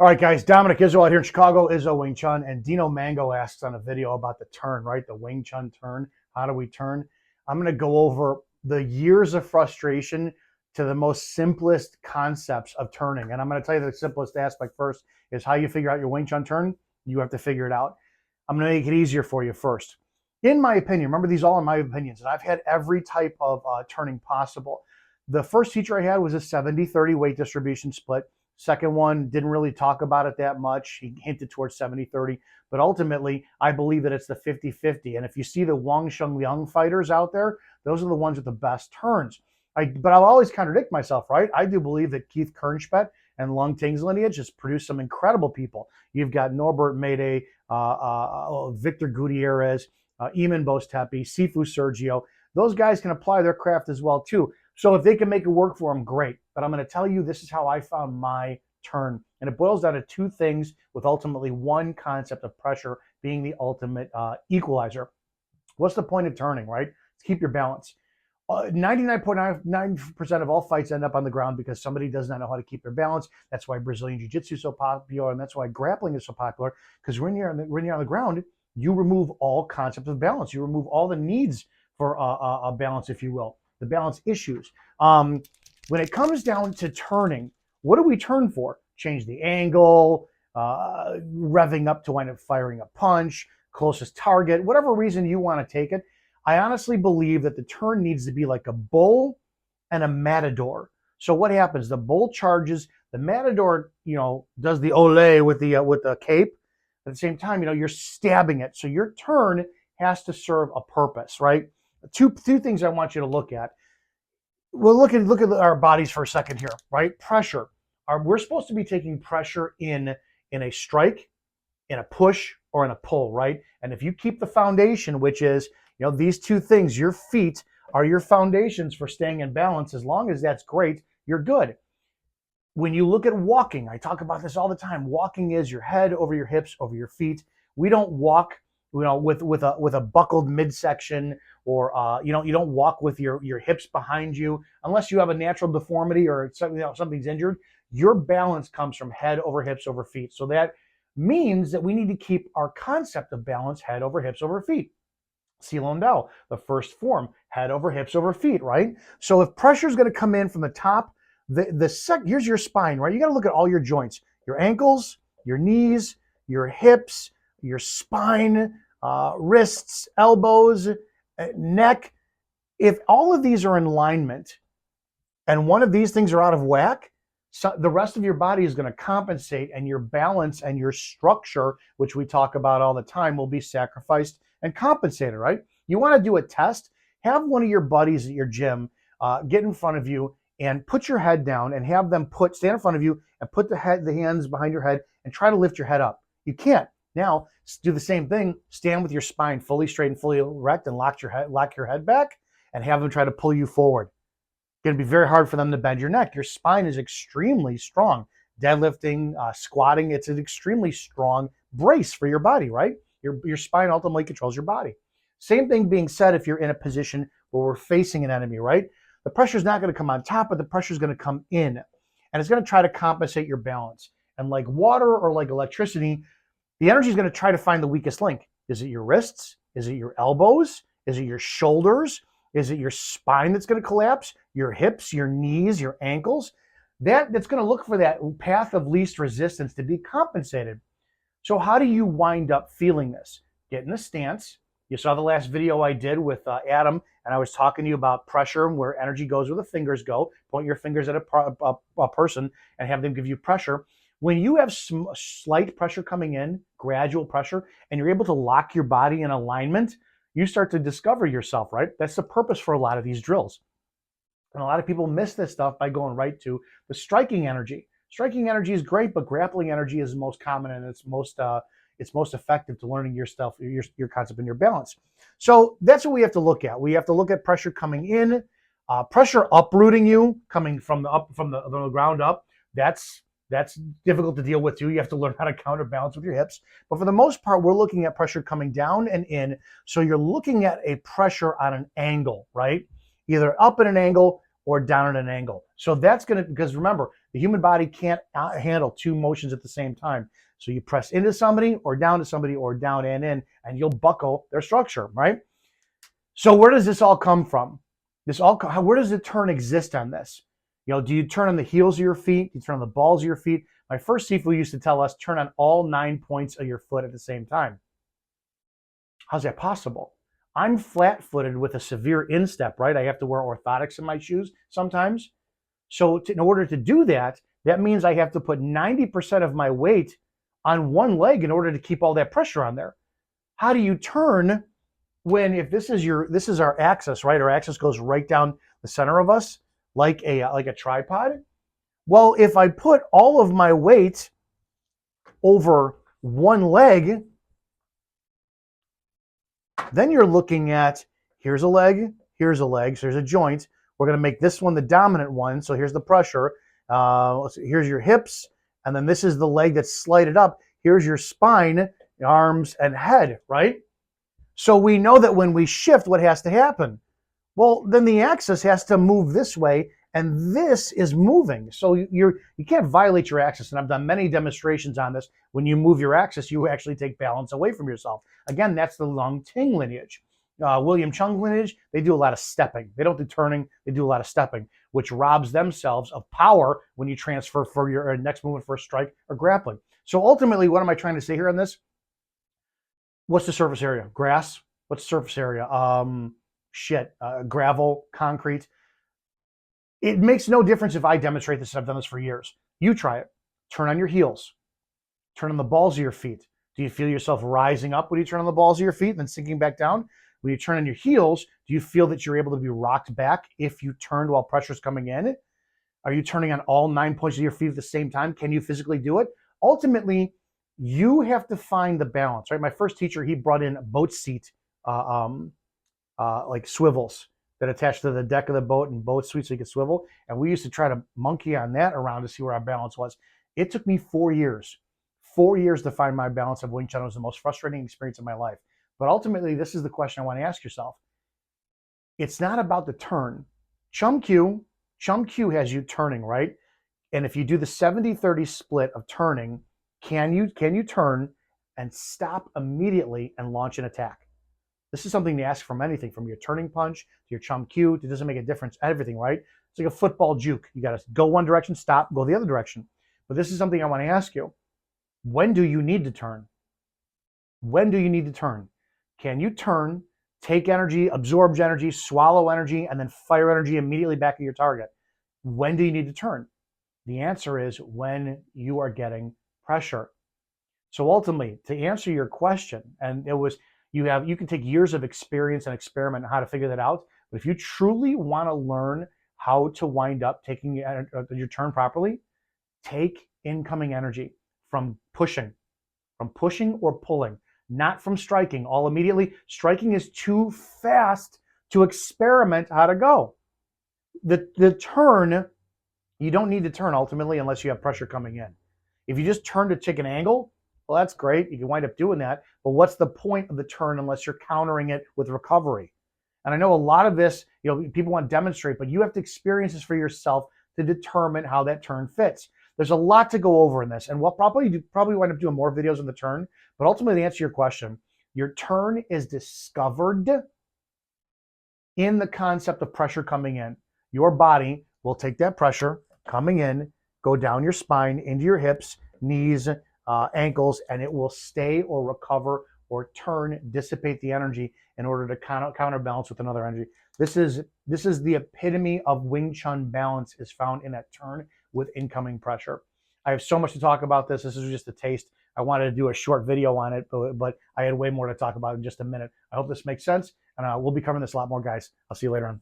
All right, guys, Dominick Izzo out here in Chicago, Izzo Wing Chun, and Dino Mango asks on a video about the turn, right? The Wing Chun turn. How do we turn? I'm going to go over the years of frustration to the most simplest concepts of turning. And I'm going to tell you the simplest aspect first is how you figure out your Wing Chun turn. You have to figure it out. I'm going to make it easier for you first. In my opinion, remember these all are my opinions, and I've had every type of turning possible. The first teacher I had was a 70-30 weight distribution split. Second one, didn't really talk about it that much. He hinted towards 70-30, but ultimately, I believe that it's the 50-50. And if you see the Wang Sheng Liang fighters out there, those are the ones with the best turns. But I'll always contradict myself, right? I do believe that Keith Kernspet and Lung Ting's lineage has produced some incredible people. You've got Norbert Mayday, Victor Gutierrez, Eamon Bostepi, Sifu Sergio. Those guys can apply their craft as well, too. So if they can make it work for them, great. But I'm going to tell you, this is how I found my turn. And it boils down to two things with ultimately one concept of pressure being the ultimate equalizer. What's the point of turning, right? Keep your balance. 99.9% of all fights end up on the ground because somebody does not know how to keep their balance. That's why Brazilian Jiu-Jitsu is so popular, and that's why grappling is so popular, because when you're on the ground, you remove all concepts of balance. You remove all the needs for a balance, if you will. The balance issues. When it comes down to turning, what do we turn for? Change the angle, revving up to wind up firing a punch, closest target, whatever reason you want to take it. I honestly believe that the turn needs to be like a bull and a matador. So what happens? The bull charges, the matador, does the ole with the cape. At the same time, you're stabbing it. So your turn has to serve a purpose, right? Two things I want you to look at. Well, look at our bodies for a second here, right? Pressure. We're supposed to be taking pressure in a strike, in a push, or in a pull, right? And if you keep the foundation, which is, these two things, your feet are your foundations for staying in balance. As long as that's great, you're good. When you look at walking, I talk about this all the time. Walking is your head over your hips, over your feet. We don't walk with a buckled midsection, or you don't walk with your hips behind you unless you have a natural deformity or something's injured. Your balance comes from head over hips over feet. So that means that we need to keep our concept of balance head over hips over feet. Silondao, the first form, head over hips over feet, right? So if pressure is going to come in from the top, here's your spine, right? You got to look at all your joints, your ankles, your knees, your hips, your spine, wrists, elbows, neck. If all of these are in alignment and one of these things are out of whack, so the rest of your body is going to compensate, and your balance and your structure, which we talk about all the time, will be sacrificed and compensated, right? You want to do a test? Have one of your buddies at your gym get in front of you and put your head down and have them stand in front of you and put the hands behind your head and try to lift your head up. You can't. Now, do the same thing. Stand with your spine fully straight and fully erect and lock your head back and have them try to pull you forward. It's going to be very hard for them to bend your neck. Your spine is extremely strong. Deadlifting, squatting, it's an extremely strong brace for your body, right? Your spine ultimately controls your body. Same thing being said if you're in a position where we're facing an enemy, right? The pressure is not going to come on top, but the pressure is going to come in. And it's going to try to compensate your balance. And like water or like electricity, the energy is going to try to find the weakest link. Is it your wrists? Is it your elbows? Is it your shoulders? Is it your spine that's going to collapse? Your hips, your knees, your ankles? That's going to look for that path of least resistance to be compensated. So how do you wind up feeling this? Get in a stance. You saw the last video I did with Adam, and I was talking to you about pressure and where energy goes where the fingers go. Point your fingers at a person and have them give you pressure. When you have slight pressure coming in, gradual pressure, and you're able to lock your body in alignment, you start to discover yourself, right? That's the purpose for a lot of these drills. And a lot of people miss this stuff by going right to the striking energy. Striking energy is great, but grappling energy is the most common, and it's most effective to learning your stuff, your concept and your balance. So that's what we have to look at. We have to look at pressure coming in, pressure uprooting you, coming from the ground up. That's difficult to deal with too. You have to learn how to counterbalance with your hips. But for the most part, we're looking at pressure coming down and in. So you're looking at a pressure on an angle, right? Either up at an angle or down at an angle. So that's going to, because remember, The human body can't handle two motions at the same time. So you press into somebody or down to somebody or down and in, and you'll buckle their structure, right? So where does this all come from? Where does the turn exist on this? You know, do you turn on the heels of your feet? Do you turn on the balls of your feet? My first Sifu used to tell us, turn on all 9 points of your foot at the same time. How's that possible? I'm flat-footed with a severe instep, right? I have to wear orthotics in my shoes sometimes. So in order to do that, that means I have to put 90% of my weight on one leg in order to keep all that pressure on there. How do you turn when, if this is our axis, right? Our axis goes right down the center of us like a tripod. Well, if I put all of my weight over one leg, then you're looking at, here's a leg, so there's a joint. We're going to make this one the dominant one, so here's the pressure. Let's see, here's your hips, and then this is the leg that's slided up. Here's your spine, arms, and head, right? So we know that when we shift, what has to happen? Well, then the axis has to move this way, and this is moving. So you can't violate your axis, and I've done many demonstrations on this. When you move your axis, you actually take balance away from yourself. Again, that's the Lung Ting lineage. William Chung lineage, they do a lot of stepping. They don't do turning, they do a lot of stepping, which robs themselves of power when you transfer for your next movement for a strike or grappling. So ultimately, what am I trying to say here on this? What's the surface area? Grass? What's the surface area? Gravel, concrete. It makes no difference if I demonstrate this. I've done this for years. You try it. Turn on your heels. Turn on the balls of your feet. Do you feel yourself rising up when you turn on the balls of your feet and then sinking back down? When you turn on your heels, do you feel that you're able to be rocked back if you turned while pressure's coming in? Are you turning on all 9 points of your feet at the same time? Can you physically do it? Ultimately, you have to find the balance, right? My first teacher, he brought in boat seat, like swivels that attach to the deck of the boat and boat suite so you could swivel. And we used to try to monkey on that around to see where our balance was. It took me 4 years to find my balance of Wing Chun. It was the most frustrating experience of my life. But ultimately, this is the question I want to ask yourself. It's not about the turn. Chum Q has you turning, right? And if you do the 70-30 split of turning, can you turn and stop immediately and launch an attack? This is something to ask from anything, from your turning punch to your Chum Q. It doesn't make a difference, everything, right? It's like a football juke. You got to go one direction, stop, go the other direction. But this is something I want to ask you. When do you need to turn? When do you need to turn? Can you turn, take energy, absorb energy, swallow energy, and then fire energy immediately back at your target? When do you need to turn? The answer is when you are getting pressure. So ultimately, to answer your question, and it was, you can take years of experience and experiment on how to figure that out. But if you truly want to learn how to wind up taking your turn properly, take incoming energy from pushing or pulling, not from striking all immediately. Striking is too fast to experiment how to go. The turn, you don't need to turn ultimately unless you have pressure coming in. If you just turn to take an angle, well, that's great. You can wind up doing that. But what's the point of the turn unless you're countering it with recovery? And I know a lot of this, people want to demonstrate, but you have to experience this for yourself to determine how that turn fits. There's a lot to go over in this, and we'll probably wind up doing more videos on the turn. But ultimately, to answer your question, your turn is discovered in the concept of pressure coming in. Your body will take that pressure coming in, go down your spine, into your hips, knees, ankles, and it will stay or recover or turn, dissipate the energy in order to counterbalance with another energy. This is the epitome of Wing Chun balance, is found in that turn with incoming pressure. I have so much to talk about this. This is just a taste. I wanted to do a short video on it, but I had way more to talk about in just a minute. I hope this makes sense, and we'll be covering this a lot more, guys. I'll see you later on.